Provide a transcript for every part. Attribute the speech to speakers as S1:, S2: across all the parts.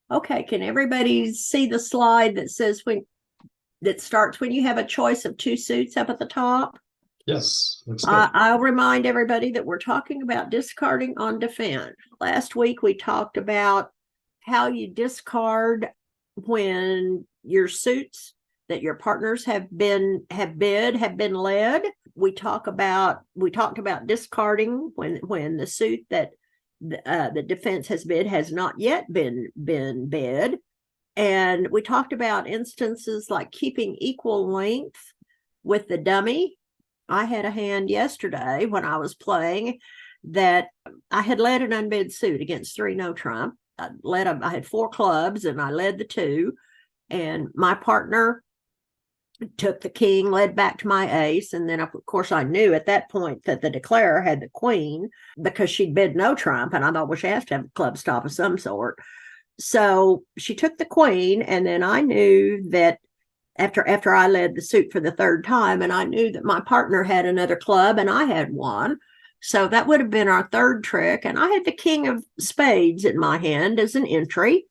S1: Okay, can everybody see the slide that says that starts when you have a choice of two suits up at the top?
S2: Yes, looks good.
S1: I'll remind everybody that we're talking about discarding on defend. Last week we talked about how you discard when your suits that your partners have bid have been led. We talked about discarding when the suit that the defense has bid has not yet been bid. And we talked about instances like keeping equal length with the dummy. I had a hand yesterday when I was playing that I had led an unbid suit against 3 no trump. I had 4 clubs and I led the 2, and my partner took the king, led back to my ace, and then of course I knew at that point that the declarer had the queen because she'd bid no trump, and I thought, well, she has to have a club stop of some sort. So she took the queen, and then I knew that after I led the suit for the 3rd time, and I knew that my partner had another club and I had one. So that would have been our 3rd trick. And I had the king of spades in my hand as an entry.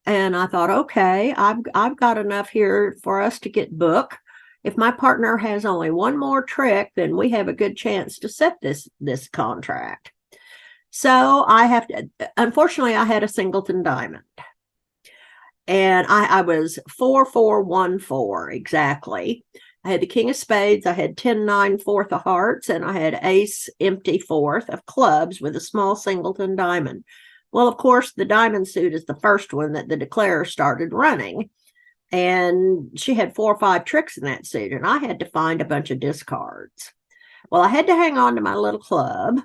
S1: And I thought, okay, I've got enough here for us to get book. If my partner has only one more trick, then we have a good chance to set this contract. So unfortunately, I had a singleton diamond. And I was 4-4-1-4 exactly. I had the king of spades, I had 10-9 4th of hearts, and I had ace empty 4th of clubs with a small singleton diamond. Well, of course, the diamond suit is the first one that the declarer started running. And she had 4 or 5 tricks in that suit, and I had to find a bunch of discards. Well, I had to hang on to my little club.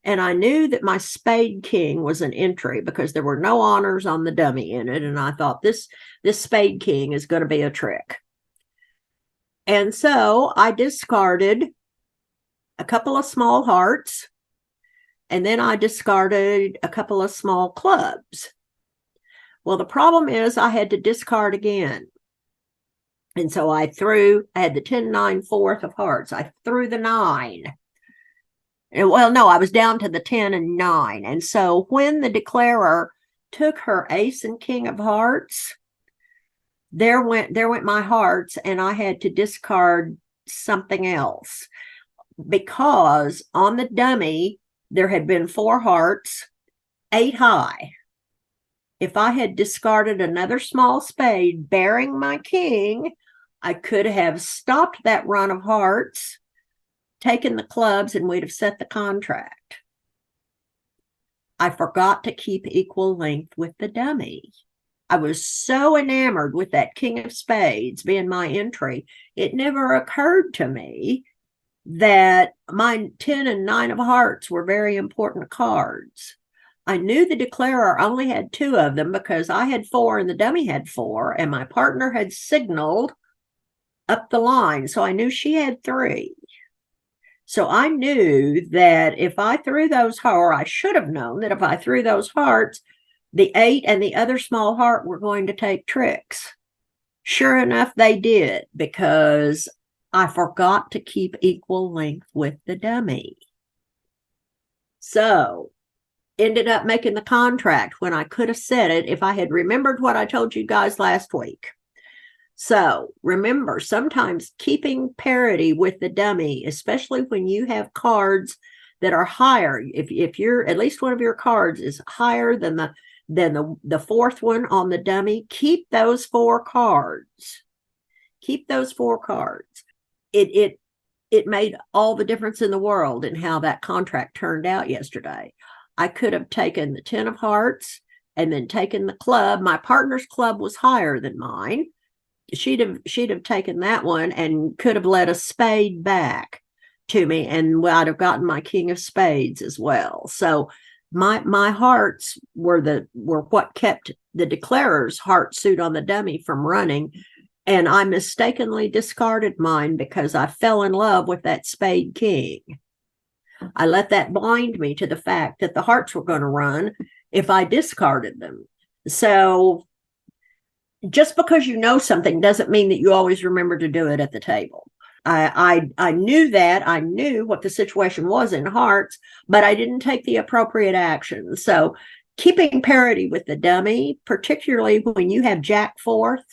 S1: And I knew that my spade king was an entry because there were no honors on the dummy in it. And I thought this spade king is going to be a trick. And so I discarded a couple of small hearts. And then I discarded a couple of small clubs. Well, the problem is I had to discard again. And so I had the 10-9 4th of hearts. I threw the 9. Well, no, I was down to the 10 and 9. And so when the declarer took her ace and king of hearts, there went my hearts, and I had to discard something else because on the dummy, there had been 4 hearts, 8 high. If I had discarded another small spade bearing my king, I could have stopped that run of hearts, taken the clubs, and we'd have set the contract. I forgot to keep equal length with the dummy. I was so enamored with that king of spades being my entry, it never occurred to me that my 10 and 9 of hearts were very important cards. I knew the declarer only had 2 of them because I had 4 and the dummy had 4, and my partner had signaled up the line, so I knew she had 3. So I knew that if I threw those, or I should have known that if I threw those hearts, the 8 and the other small heart were going to take tricks. Sure enough, they did, because I forgot to keep equal length with the dummy. So ended up making the contract when I could have said it if I had remembered what I told you guys last week. So remember, sometimes keeping parity with the dummy, especially when you have cards that are higher, if you're at least one of your cards is higher than the 4th one on the dummy, keep those 4 cards. Keep those 4 cards. It made all the difference in the world in how that contract turned out yesterday. I could have taken the 10 of hearts and then taken the club. My partner's club was higher than mine. She'd have taken that one and could have led a spade back to me, and I'd have gotten my king of spades as well. So my hearts were what kept the declarer's heart suit on the dummy from running, and I mistakenly discarded mine because I fell in love with that spade king. I let that blind me to the fact that the hearts were going to run if I discarded them. So just because you know something doesn't mean that you always remember to do it at the table. I knew that. I knew what the situation was in hearts, but I didn't take the appropriate action. So keeping parity with the dummy, particularly when you have Jack fourth,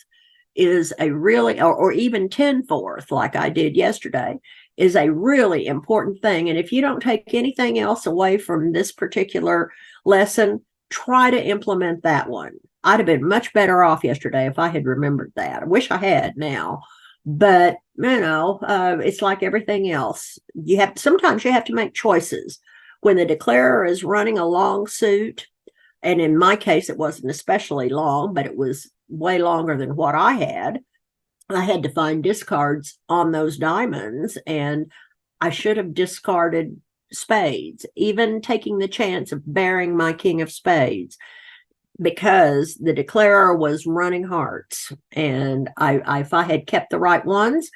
S1: is a really, or even 10-4, like I did yesterday, is a really important thing. And if you don't take anything else away from this particular lesson, try to implement that one. I'd have been much better off yesterday if I had remembered that. I wish I had now. But, it's like everything else. Sometimes you have to make choices. When the declarer is running a long suit, and in my case, it wasn't especially long, but it was way longer than what I had to find discards on those diamonds, and I should have discarded spades, even taking the chance of bearing my king of spades, because the declarer was running hearts, and if I had kept the right ones,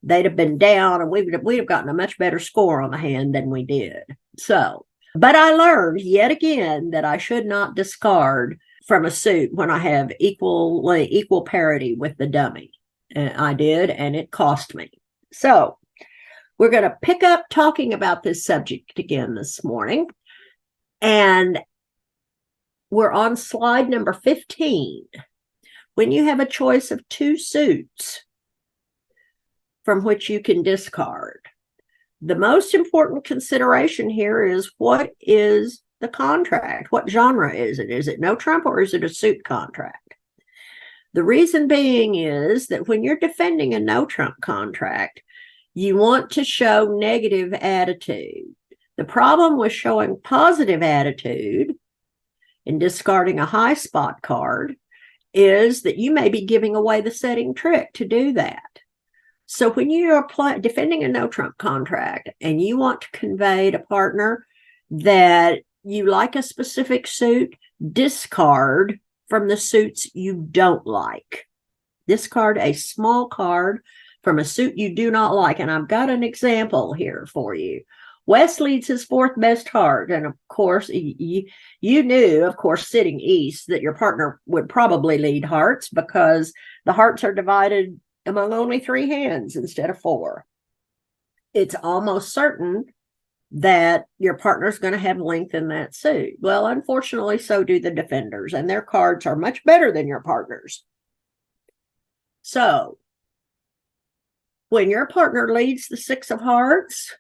S1: they'd have been down, and we'd have gotten a much better score on the hand than we did. So, but I learned yet again that I should not discard from a suit when I have equal parity with the dummy. And I did, and it cost me. So we're going to pick up talking about this subject again this morning, and we're on slide number 15. When you have a choice of two suits from which you can discard, the most important consideration here is, what is the contract? What genre is it? Is it no trump, or is it a suit contract? The reason being is that when you're defending a no trump contract, you want to show negative attitude. The problem with showing positive attitude in discarding a high spot card is that you may be giving away the setting trick to do that. So when you are defending a no trump contract and you want to convey to partner that you like a specific suit, discard from the suits you don't like. Discard a small card from a suit you do not like. And I've got an example here for you. West leads his fourth best heart. And of course, you knew, of course, sitting east, that your partner would probably lead hearts, because the hearts are divided among only 3 hands instead of 4. It's almost certain that your partner's going to have length in that suit. Well, unfortunately, so do the defenders, and their cards are much better than your partner's. So when your partner leads the 6 of hearts,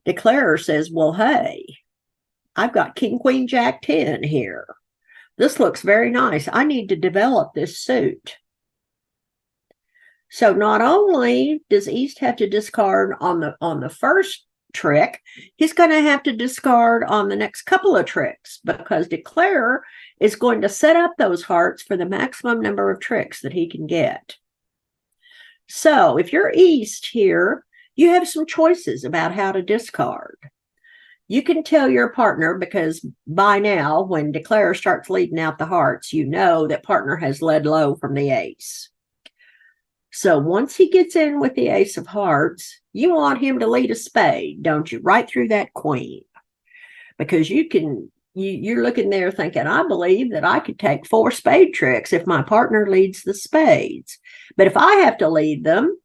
S1: declarer says, well, hey, I've got king, queen, jack, 10 here. This looks very nice. I need to develop this suit. So not only does East have to discard on the first trick, he's going to have to discard on the next couple of tricks, because declarer is going to set up those hearts for the maximum number of tricks that he can get. So if you're East here, you have some choices about how to discard. You can tell your partner, because by now, when declarer starts leading out the hearts, you know that partner has led low from the ace. So once he gets in with the ace of hearts, you want him to lead a spade, don't you? Right through that queen. Because you're looking there thinking, I believe that I could take 4 spade tricks if my partner leads the spades. But if I have to lead them,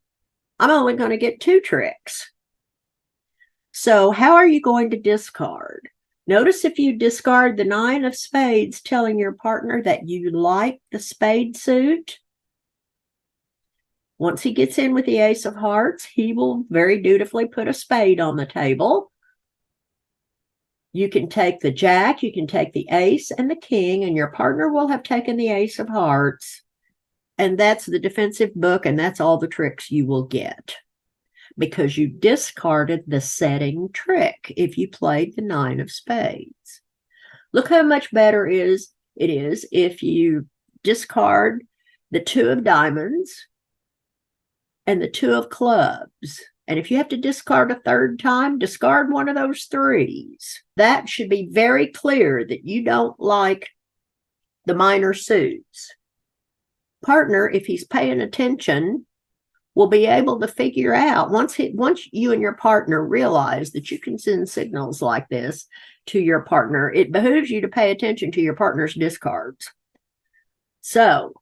S1: I'm only going to get 2 tricks. So how are you going to discard? Notice if you discard the 9 of spades, telling your partner that you like the spade suit. Once he gets in with the ace of hearts, he will very dutifully put a spade on the table. You can take the jack, you can take the ace and the king, and your partner will have taken the ace of hearts. And that's the defensive book, and that's all the tricks you will get, because you discarded the setting trick if you played the 9 of spades. Look how much better it is if you discard the 2 of diamonds and the 2 of clubs. And if you have to discard a third time, discard one of those 3s. That should be very clear that you don't like the minor suits. Partner, if he's paying attention, will be able to figure out, once you and your partner realize that you can send signals like this to your partner, it behooves you to pay attention to your partner's discards. So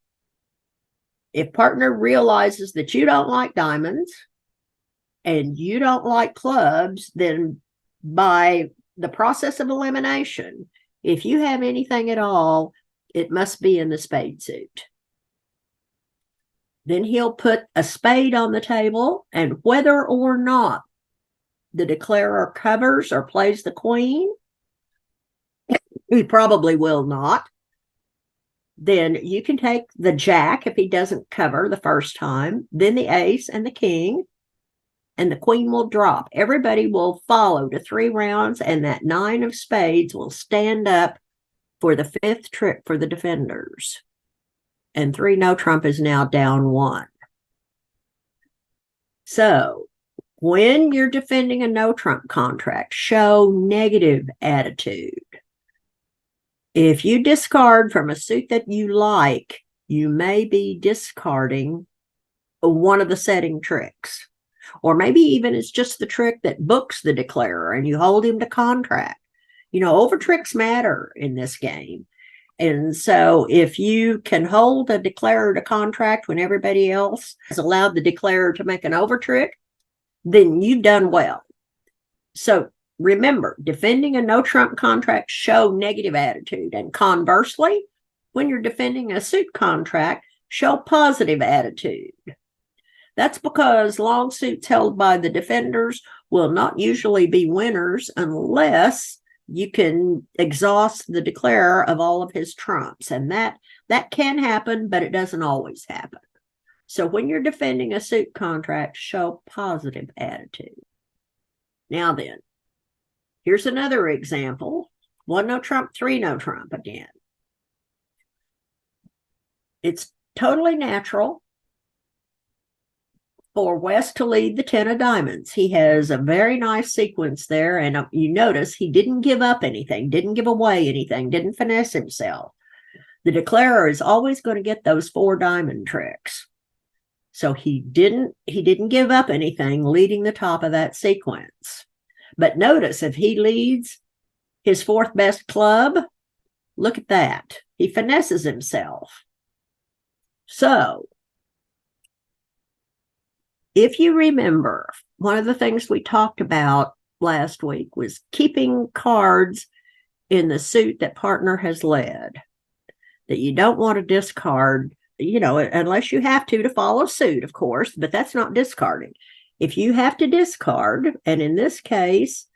S1: If partner realizes that you don't like diamonds and you don't like clubs, then by the process of elimination, if you have anything at all, it must be in the spade suit. Then he'll put a spade on the table, and whether or not the declarer covers or plays the queen, he probably will not. Then you can take the jack if he doesn't cover the first time, then the ace and the king, and the queen will drop. Everybody will follow to 3 rounds, and that 9 of spades will stand up for the 5th trick for the defenders. And 3 no trump is now down 1. So when you're defending a no trump contract, show negative attitude. If you discard from a suit that you like, you may be discarding one of the setting tricks. Or maybe even it's just the trick that books the declarer and you hold him to contract. Over tricks matter in this game. And so if you can hold a declarer to contract when everybody else has allowed the declarer to make an over trick, then you've done well. So remember, defending a no trump contract, show negative attitude. And conversely, when you're defending a suit contract, show positive attitude. That's because long suits held by the defenders will not usually be winners unless you can exhaust the declarer of all of his trumps. And that can happen, but it doesn't always happen. So when you're defending a suit contract, show positive attitude. Now then, here's another example. 1 no trump, 3 no trump again. It's totally natural for West to lead the 10 of diamonds. He has a very nice sequence there, and you notice he didn't give up anything, didn't give away anything, didn't finesse himself. The declarer is always going to get those 4 diamond tricks. So he didn't give up anything leading the top of that sequence. But notice if he leads his 4th best club, look at that. He finesses himself. So if you remember, one of the things we talked about last week was keeping cards in the suit that partner has led, that you don't want to discard, unless you have to follow suit, of course, but that's not discarding. If you have to discard, and in this case,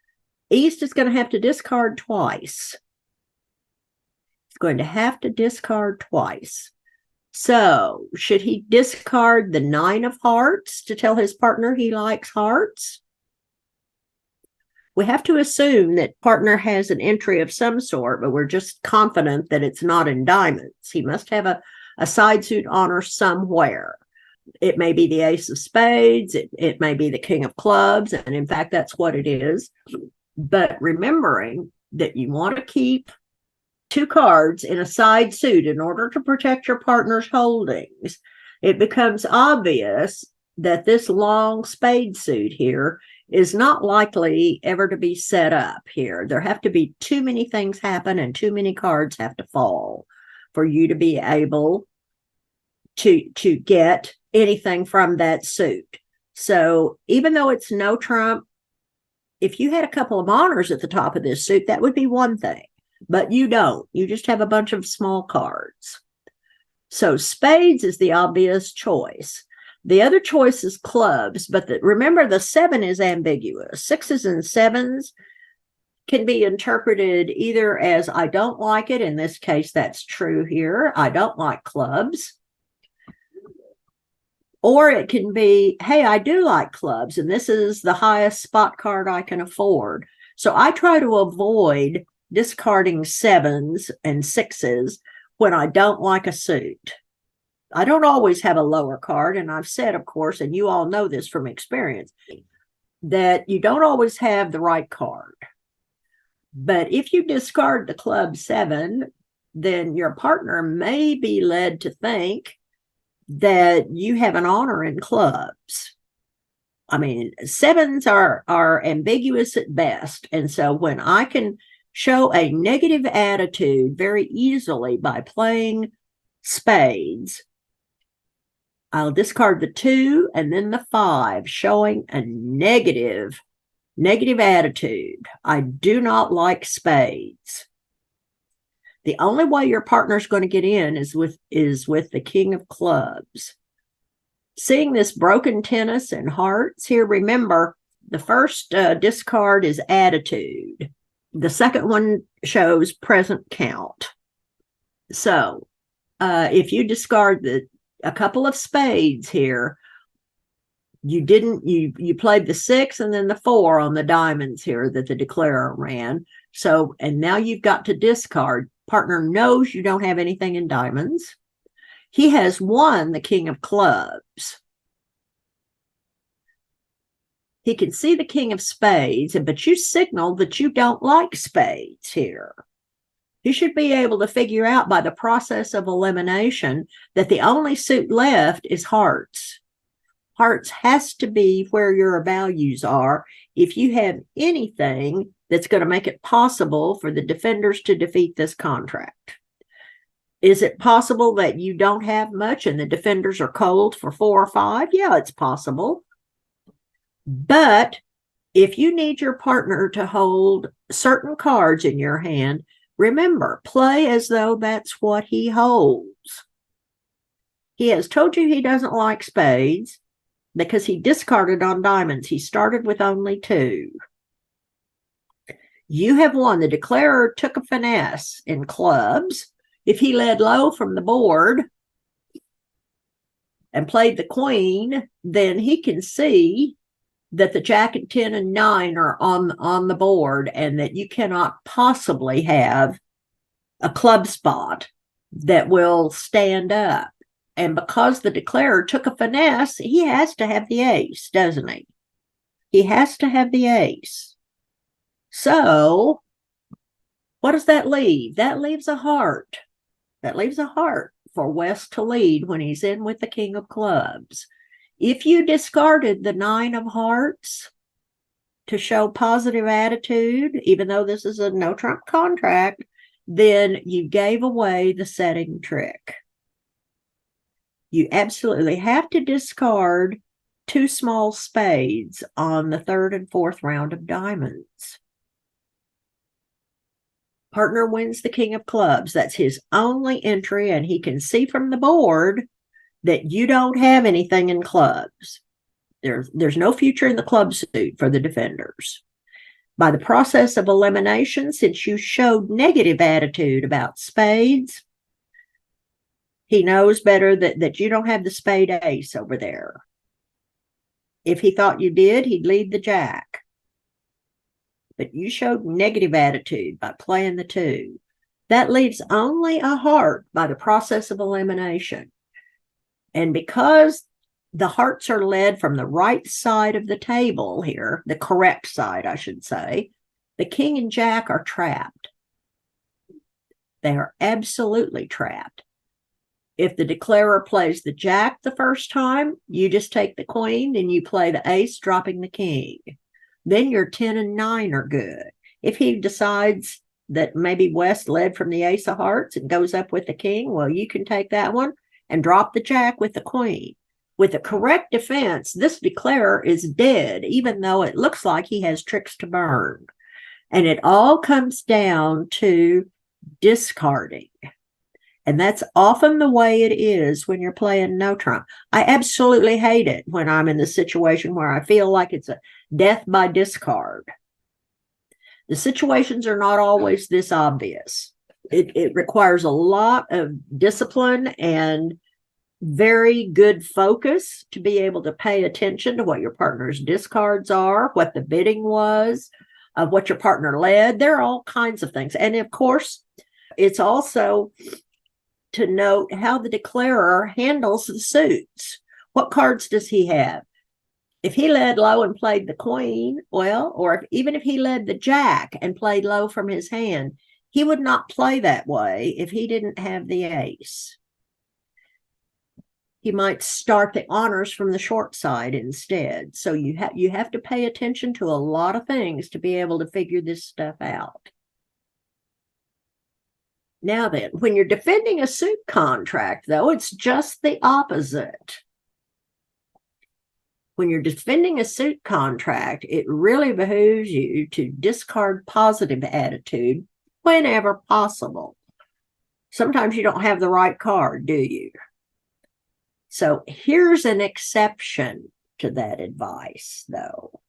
S1: East is going to have to discard twice. It's going to have to discard twice. So, should he discard the 9 of hearts to tell his partner he likes hearts? We have to assume that partner has an entry of some sort, but we're just confident that it's not in diamonds. He must have a side suit honor somewhere. It may be the ace of spades. It may be the king of clubs. And in fact, that's what it is. But remembering that you want to keep 2 cards in a side suit in order to protect your partner's holdings, it becomes obvious that this long spade suit here is not likely ever to be set up here. There have to be too many things happen and too many cards have to fall for you to be able to get anything from that suit. So even though it's no trump, if you had a couple of honors at the top of this suit, that would be one thing. But you don't. You just have a bunch of small cards. So spades is the obvious choice. The other choice is clubs, but remember the 7 is ambiguous. 6s and 7s can be interpreted either as I don't like it. In this case, that's true here. I don't like clubs. Or it can be, hey, I do like clubs, and this is the highest spot card I can afford. So I try to avoid discarding 7s and 6s when I don't like a suit. I don't always have a lower card, and I've said, of course, and you all know this from experience, that you don't always have the right card. But if you discard the club 7, then your partner may be led to think that you have an honor in clubs. I mean, 7s are ambiguous at best. And so when I can show a negative attitude very easily by playing spades, I'll discard the 2 and then the 5, showing a negative attitude. I do not like spades. The only way your partner's going to get in is with the king of clubs. Seeing this broken tennis and hearts here, remember, the first discard is attitude. The second one shows present count. So if you discard a couple of spades here, you played the 6 and then the 4 on the diamonds here that the declarer ran. So, and now you've got to discard. Partner knows you don't have anything in diamonds. He has won the king of clubs. He can see the king of spades, but you signaled that you don't like spades here. He should be able to figure out by the process of elimination that the only suit left is hearts. Hearts has to be where your values are if you have anything that's going to make it possible for the defenders to defeat this contract. Is it possible that you don't have much and the defenders are cold for 4 or 5? Yeah, it's possible. But if you need your partner to hold certain cards in your hand, remember, play as though that's what he holds. He has told you he doesn't like spades because he discarded on diamonds. He started with only 2. You have won. The declarer took a finesse in clubs. If he led low from the board and played the queen, then he can see that the jack and 10 and 9 are on the board and that you cannot possibly have a club spot that will stand up. And because the declarer took a finesse, he has to have the ace, doesn't he? He has to have the ace. So what does that leave? That leaves a heart. That leaves a heart for West to lead when he's in with the king of clubs. If you discarded the 9 of hearts to show positive attitude, even though this is a no trump contract, then you gave away the setting trick. You absolutely have to discard 2 small spades on the 3rd and 4th round of diamonds. Partner wins the king of clubs. That's his only entry, and he can see from the board that you don't have anything in clubs. There's no future in the club suit for the defenders. By the process of elimination, since you showed negative attitude about spades, he knows better that you don't have the spade ace over there. If he thought you did, he'd lead the jack. But you showed negative attitude by playing the 2. That leaves only a heart by the process of elimination. And because the hearts are led from the right side of the table here, the correct side, I should say, the king and jack are trapped. They are absolutely trapped. If the declarer plays the jack the first time, you just take the queen and you play the ace, dropping the king. Then your 10 and 9 are good. If he decides that maybe West led from the ace of hearts and goes up with the king, well, you can take that one and drop the jack with the queen. With the correct defense, this declarer is dead, even though it looks like he has tricks to burn. And it all comes down to discarding. And that's often the way it is when you're playing no trump. I absolutely hate it when I'm in the situation where I feel like it's a death by discard. The situations are not always this obvious. It requires a lot of discipline and very good focus to be able to pay attention to what your partner's discards are, what the bidding was, what your partner led. There are all kinds of things. And of course, it's also to note how the declarer handles the suits. What cards does he have? If he led low and played the queen, well, or even if he led the jack and played low from his hand, he would not play that way if he didn't have the ace. He might start the honors from the short side instead. So you have to pay attention to a lot of things to be able to figure this stuff out. Now then, when you're defending a suit contract, though, it's just the opposite. When you're defending a suit contract, it really behooves you to discard positive attitude whenever possible. Sometimes you don't have the right card, do you? So here's an exception to that advice, though.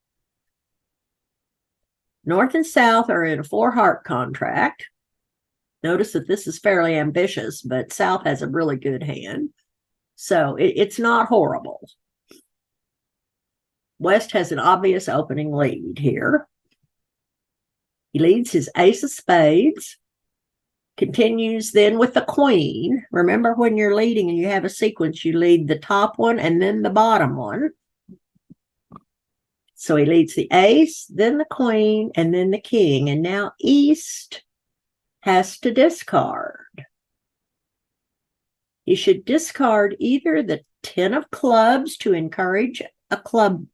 S1: North and South are in a 4-heart contract. Notice that this is fairly ambitious, but South has a really good hand. So it's not horrible. West has an obvious opening lead here. He leads his ace of spades, continues then with the queen. Remember, when you're leading and you have a sequence, you lead the top one and then the bottom one. So he leads the ace, then the queen, and then the king. And now East has to discard. He should discard either the 10 of clubs to encourage a club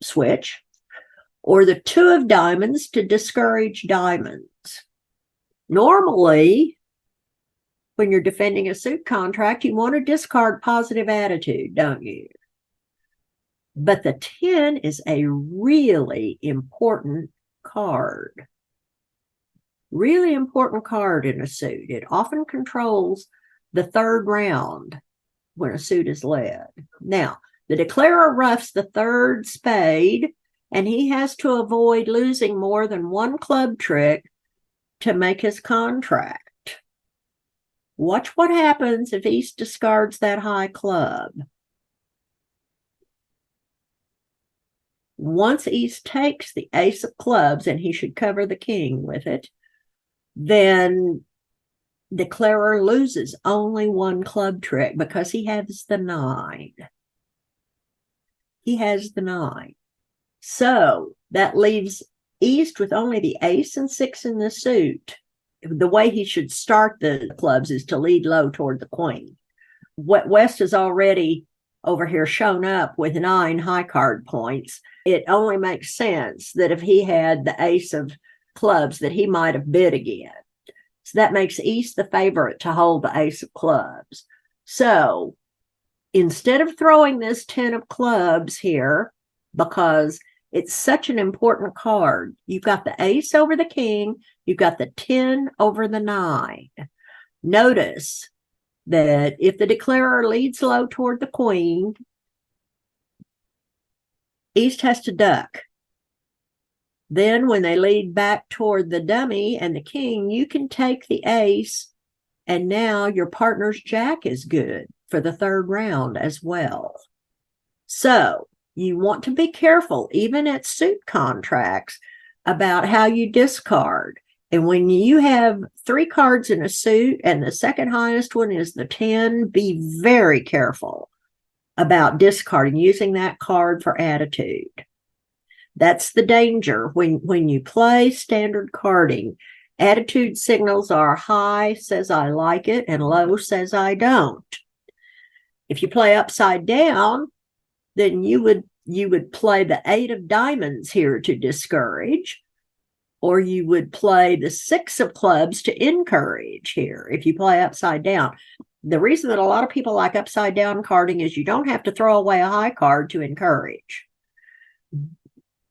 S1: switch, or the 2 of diamonds to discourage diamonds. Normally, when you're defending a suit contract, you want to discard positive attitude, don't you? But the 10 is a really important card. Really important card in a suit. It often controls the 3rd round when a suit is led. Now, the declarer roughs the 3rd spade, and he has to avoid losing more than 1 club trick to make his contract. Watch what happens if East discards that high club. Once East takes the ace of clubs, and he should cover the king with it, then declarer loses only 1 club trick because he has the 9. He has the 9. So that leaves East with only the ace and 6 in the suit. The way he should start the clubs is to lead low toward the queen. West has already over here shown up with 9 high card points. It only makes sense that if he had the ace of clubs that he might have bid again. So that makes East the favorite to hold the ace of clubs. So instead of throwing this 10 of clubs here, because it's such an important card, you've got the ace over the king, you've got the 10 over the 9. Notice that if the declarer leads low toward the queen, East has to duck. Then when they lead back toward the dummy and the king, you can take the ace, and now your partner's jack is good for the 3rd round as well. So you want to be careful, even at suit contracts, about how you discard. And when you have 3 cards in a suit and the second highest one is the 10, be very careful about discarding, using that card for attitude. That's the danger when you play standard carding. Attitude signals are high says I like it and low says I don't. If you play upside down, then you would play the 8 of diamonds here to discourage, or you would play the 6 of clubs to encourage here if you play upside down. The reason that a lot of people like upside down carding is you don't have to throw away a high card to encourage.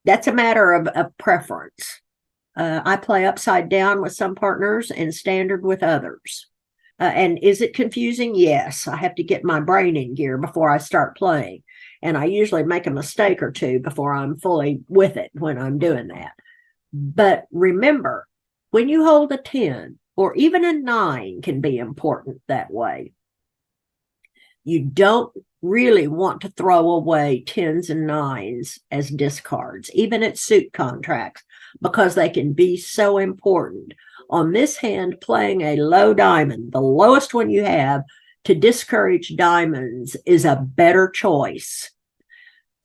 S1: That's a matter of preference. I play upside down with some partners and standard with others. And is it confusing? Yes. I have to get my brain in gear before I start playing. And I usually make a mistake or two before I'm fully with it when I'm doing that. But remember, when you hold a 10 or even a 9 can be important that way. You don't really want to throw away 10s and 9s as discards, even at suit contracts, because they can be so important. On this hand, playing a low diamond, the lowest one you have, to discourage diamonds is a better choice.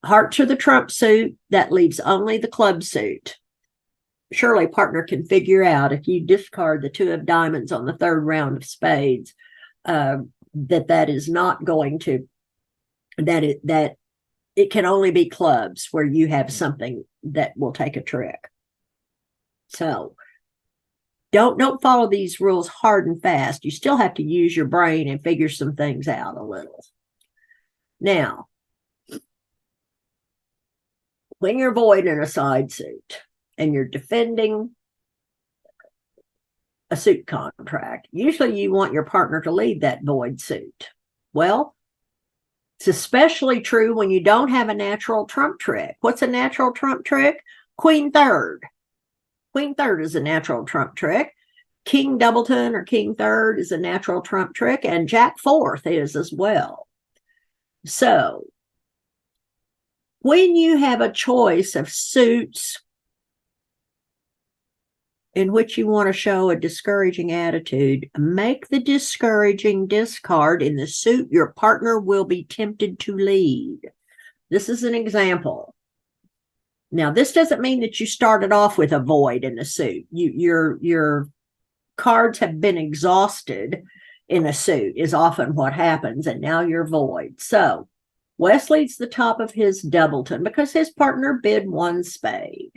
S1: Hearts are the trump suit. That leaves only the club suit. Surely partner can figure out if you discard the 2 of diamonds on the 3rd round of spades, that is not going to, that it can only be clubs where you have something that will take a trick. So don't follow these rules hard and fast. You still have to use your brain and figure some things out a little. Now, when you're void in a side suit and you're defending a suit contract, usually you want your partner to lead that void suit. Well, it's especially true when you don't have a natural trump trick. What's a natural trump trick? Queen third. Queen third is a natural trump trick. King doubleton or king third is a natural trump trick, and jack fourth is as well. So when you have a choice of suits in which you want to show a discouraging attitude, make the discouraging discard in the suit your partner will be tempted to lead. This is an example. Now, this doesn't mean that you started off with a void in the suit. Your cards have been exhausted in a suit is often what happens, and now you're void. So West leads the top of his doubleton because his partner bid one spade.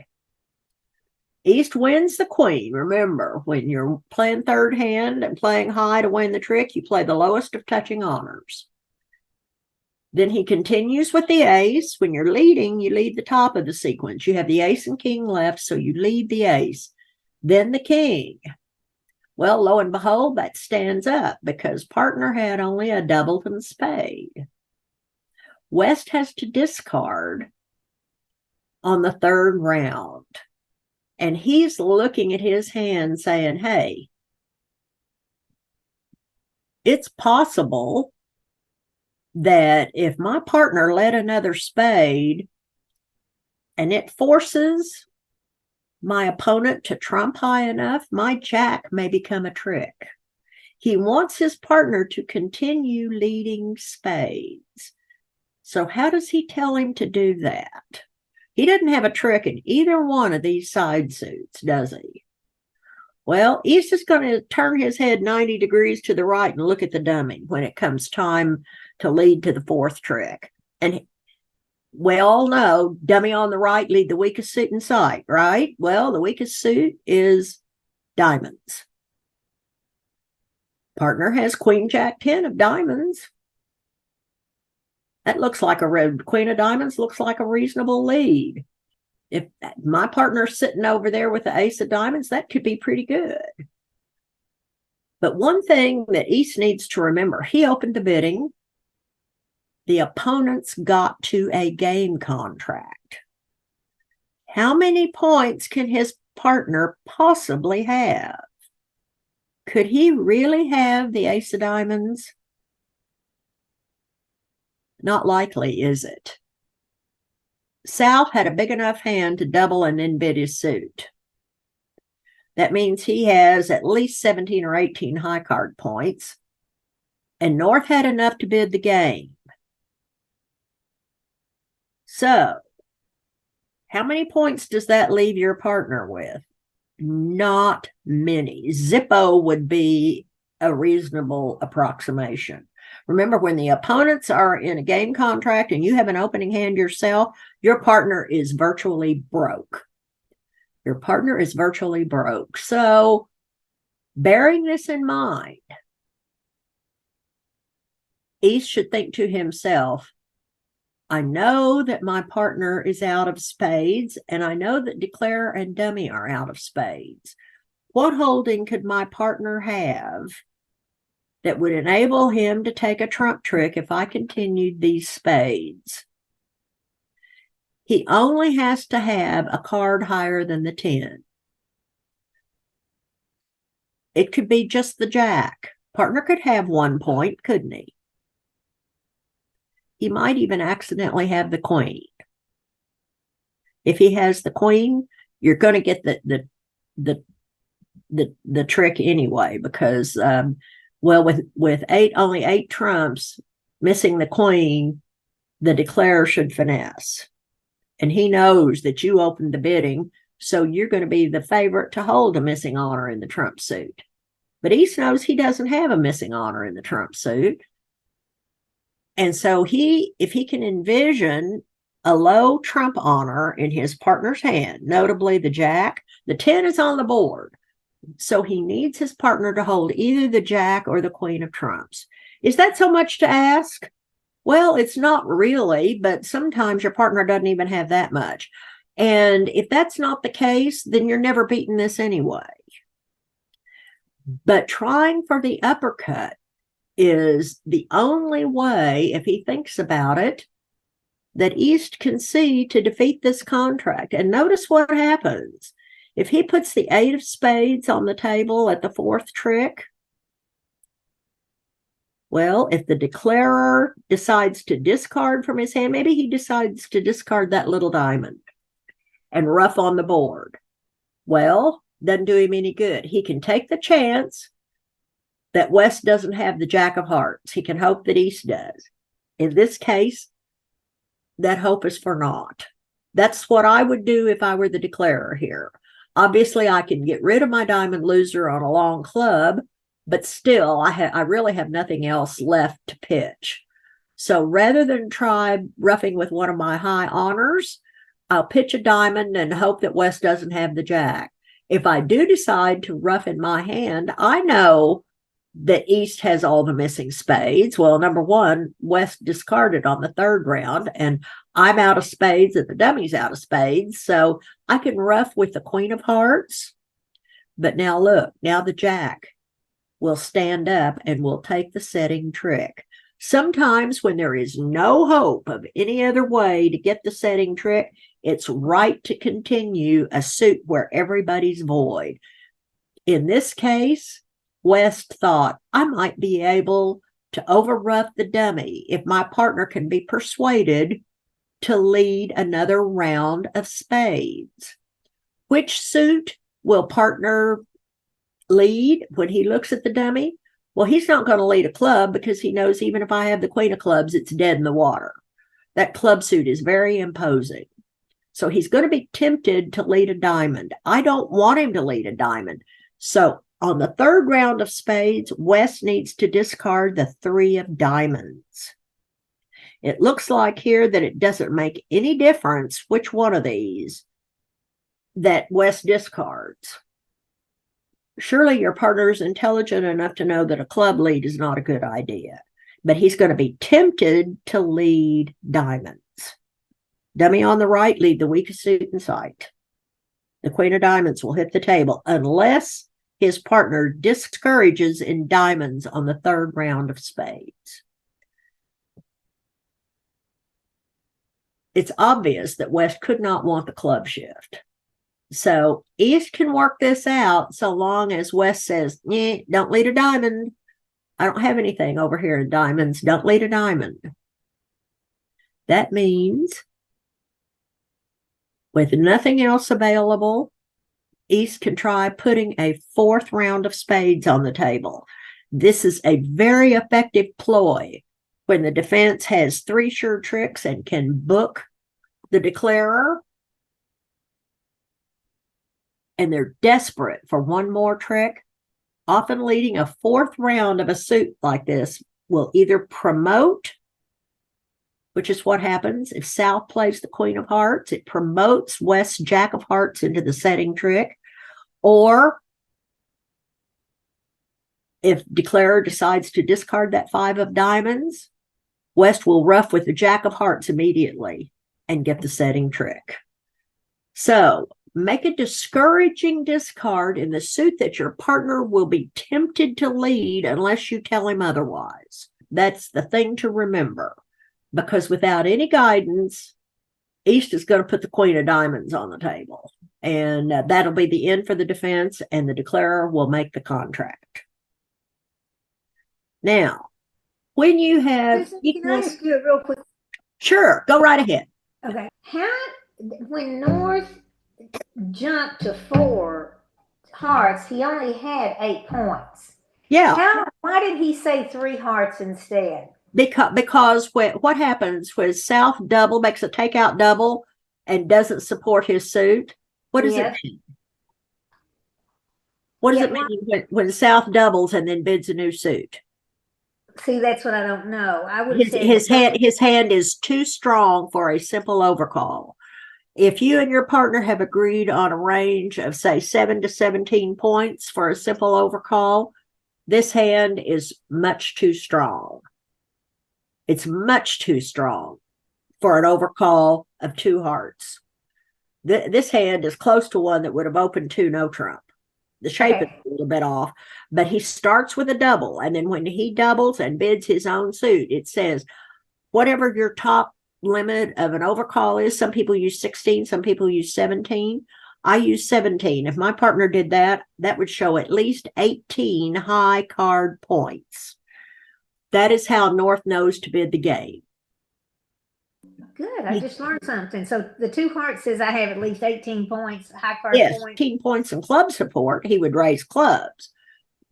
S1: East wins the queen. Remember, when you're playing third hand and playing high to win the trick, you play the lowest of touching honors. Then he continues with the ace. When you're leading, you lead the top of the sequence. You have the ace and king left, so you lead the ace. Then the king. Well, lo and behold, that stands up because partner had only a doubleton spade. West has to discard on the third round. And he's looking at his hand saying, hey, it's possible that if my partner led another spade and it forces my opponent to trump high enough, my jack may become a trick. He wants his partner to continue leading spades. So how does he tell him to do that? He doesn't have a trick in either one of these side suits, does he? Well, he's just going to turn his head 90 degrees to the right and look at the dummy when it comes time to lead to the fourth trick. And we all know dummy on the right, lead the weakest suit in sight, right? Well, the weakest suit is diamonds. Partner has queen, jack, 10 of diamonds. That looks like a red queen of diamonds, looks like a reasonable lead. If my partner's sitting over there with the ace of diamonds, that could be pretty good. But one thing that East needs to remember, he opened the bidding. The opponents got to a game contract. How many points can his partner possibly have? Could he really have the ace of diamonds? Not likely, is it? South had a big enough hand to double and then bid his suit. That means he has at least 17 or 18 high card points. And North had enough to bid the game. So, how many points does that leave your partner with? Not many. Zippo would be a reasonable approximation. Remember, when the opponents are in a game contract and you have an opening hand yourself, your partner is virtually broke. Your partner is virtually broke. So, bearing this in mind, East should think to himself, I know that my partner is out of spades, and I know that declare and dummy are out of spades. What holding could my partner have that would enable him to take a trump trick if I continued these spades? He only has to have a card higher than the 10. It could be just the jack. Partner could have 1 point, couldn't he? He might even accidentally have the queen. If he has the queen, you're going to get the trick anyway, because well, with only eight trumps, missing the queen, the declarer should finesse. And he knows that you opened the bidding, so you're going to be the favorite to hold a missing honor in the trump suit. But East knows he doesn't have a missing honor in the trump suit. And so if he can envision a low trump honor in his partner's hand, notably the jack, the 10 is on the board. So he needs his partner to hold either the jack or the queen of trumps. Is that so much to ask? Well, it's not really, but sometimes your partner doesn't even have that much. And if that's not the case, then you're never beating this anyway. But trying for the uppercut is the only way, if he thinks about it, that East can see to defeat this contract. And notice what happens. If he puts the 8 of spades on the table at the 4th trick, well, if the declarer decides to discard from his hand, maybe he decides to discard that little diamond and rough on the board. Well, doesn't do him any good. He can take the chance that West doesn't have the Jack of Hearts. He can hope that East does. In this case, that hope is for naught. That's what I would do if I were the declarer here. Obviously, I can get rid of my diamond loser on a long club, but still, I really have nothing else left to pitch. So rather than try roughing with one of my high honors, I'll pitch a diamond and hope that West doesn't have the Jack. If I do decide to rough in my hand, I know that East has all the missing spades. Well, number one, West discarded on the 3rd round, and I'm out of spades and the dummy's out of spades. So I can rough with the Queen of Hearts. But now look, now the Jack will stand up and will take the setting trick. Sometimes when there is no hope of any other way to get the setting trick, it's right to continue a suit where everybody's void. In this case, West thought, I might be able to overrough the dummy if my partner can be persuaded to lead another round of spades. Which suit will partner lead when he looks at the dummy? Well, he's not going to lead a club because he knows even if I have the Queen of Clubs, it's dead in the water. That club suit is very imposing. So he's going to be tempted to lead a diamond. I don't want him to lead a diamond. So on the 3rd round of spades, West needs to discard the 3 of diamonds. It looks like here that it doesn't make any difference which one of these that West discards. Surely your partner is intelligent enough to know that a club lead is not a good idea, but he's going to be tempted to lead diamonds. Dummy on the right, lead the weakest suit in sight. The Queen of Diamonds will hit the table unless his partner discourages in diamonds on the 3rd round of spades. It's obvious that West could not want the club shift. So East can work this out so long as West says, don't lead a diamond. I don't have anything over here in diamonds. Don't lead a diamond. That means with nothing else available, East can try putting a 4th round of spades on the table. This is a very effective ploy when the defense has 3 sure tricks and can book the declarer, and they're desperate for one more trick. Often leading a 4th round of a suit like this will either promote, which is what happens if South plays the Queen of Hearts. It promotes West's Jack of Hearts into the setting trick. Or if declarer decides to discard that 5 of diamonds, West will rough with the Jack of Hearts immediately and get the setting trick. So make a discouraging discard in the suit that your partner will be tempted to lead unless you tell him otherwise. That's the thing to remember, because without any guidance, East is going to put the Queen of Diamonds on the table, and that'll be the end for the defense, and the declarer will make the contract. Now, when you have
S3: Can I just do it real quick?
S1: Sure, go right ahead.
S3: Okay. When North jumped to 4 hearts, he only had 8 points.
S1: Yeah.
S3: Why did he say 3 hearts instead?
S1: Because what happens when South double makes a takeout double and doesn't support his suit? What does it mean? What does it mean when South doubles and then bids a new suit?
S3: See, that's what I don't know. I would
S1: his hand is too strong for a simple overcall. If you and your partner have agreed on a range of, say, 7 to 17 points for a simple overcall, this hand is much too strong. It's much too strong for an overcall of 2 hearts. This hand is close to one that would have opened 2 no trump. The shape is a little bit off, but he starts with a double. And then when he doubles and bids his own suit, it says, whatever your top limit of an overcall is, some people use 16, some people use 17. I use 17. If my partner did that, that would show at least 18 high card points. That is how North knows to bid the game.
S3: Good. I just learned something. So the 2 hearts says I have at least 18 points, high card
S1: Yes,
S3: points.
S1: 18 points in club support, he would raise clubs.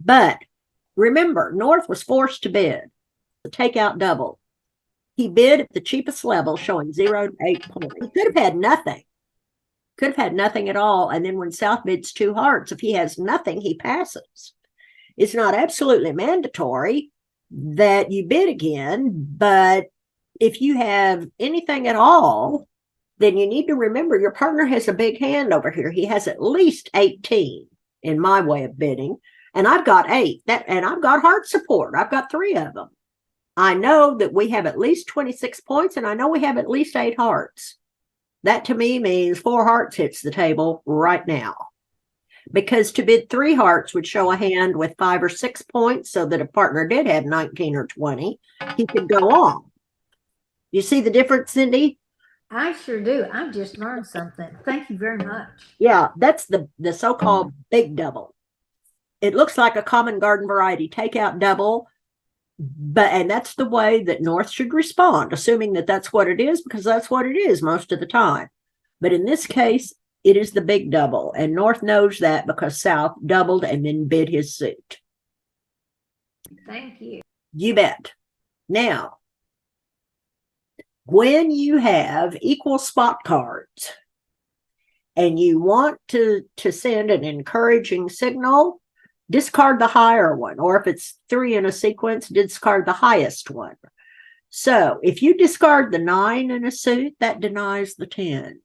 S1: But remember, North was forced to bid the takeout double. He bid at the cheapest level, showing 0 to 8 points. He could have had nothing. Could have had nothing at all. And then when South bids 2 hearts, if he has nothing, he passes. It's not absolutely mandatory that you bid again, but if you have anything at all, then you need to remember your partner has a big hand over here. He has at least 18 in my way of bidding, and I've got 8. And I've got heart support. I've got 3 of them. I know that we have at least 26 points, and I know we have at least 8 hearts. That to me means 4 hearts hits the table right now. Because to bid 3 hearts would show a hand with 5 or 6 points, so that if partner did have 19 or 20, he could go on. You see the difference, Cindy?
S3: I sure do. I've just learned something. Thank you very much.
S1: Yeah, that's the so-called big double. It looks like a common garden variety takeout double, and that's the way that North should respond, assuming that that's what it is, because that's what it is most of the time. But in this case, it is the big double, and North knows that because South doubled and then bid his suit.
S3: Thank you.
S1: You bet. Now, when you have equal spot cards and you want to send an encouraging signal, discard the higher one, or if it's 3 in a sequence, discard the highest one. So if you discard the 9 in a suit, that denies the 10.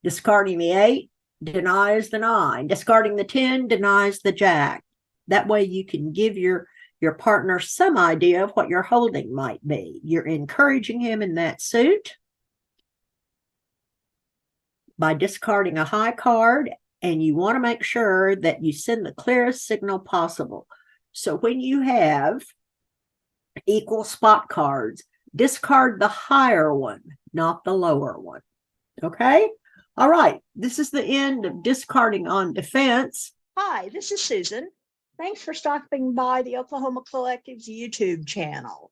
S1: Discarding the 8 denies the 9. Discarding the 10 denies the jack. That way you can give your partner some idea of what your holding might be. You're encouraging him in that suit by discarding a high card, and you want to make sure that you send the clearest signal possible. So when you have equal spot cards, discard the higher one, not the lower one. Okay? All right. This is the end of discarding on defense.
S4: Hi, this is Susan. Thanks for stopping by the Oklahoma Collective's YouTube channel.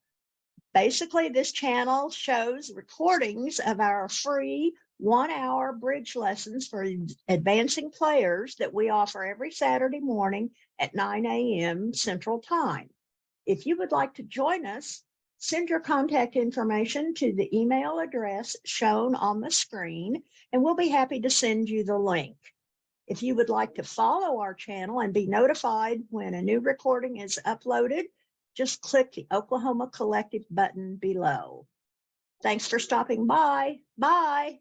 S4: Basically, this channel shows recordings of our free 1-hour bridge lessons for advancing players that we offer every Saturday morning at 9 a.m. Central Time. If you would like to join us, send your contact information to the email address shown on the screen, and we'll be happy to send you the link. If you would like to follow our channel and be notified when a new recording is uploaded, just click the Oklahoma Collective button below. Thanks for stopping by. Bye.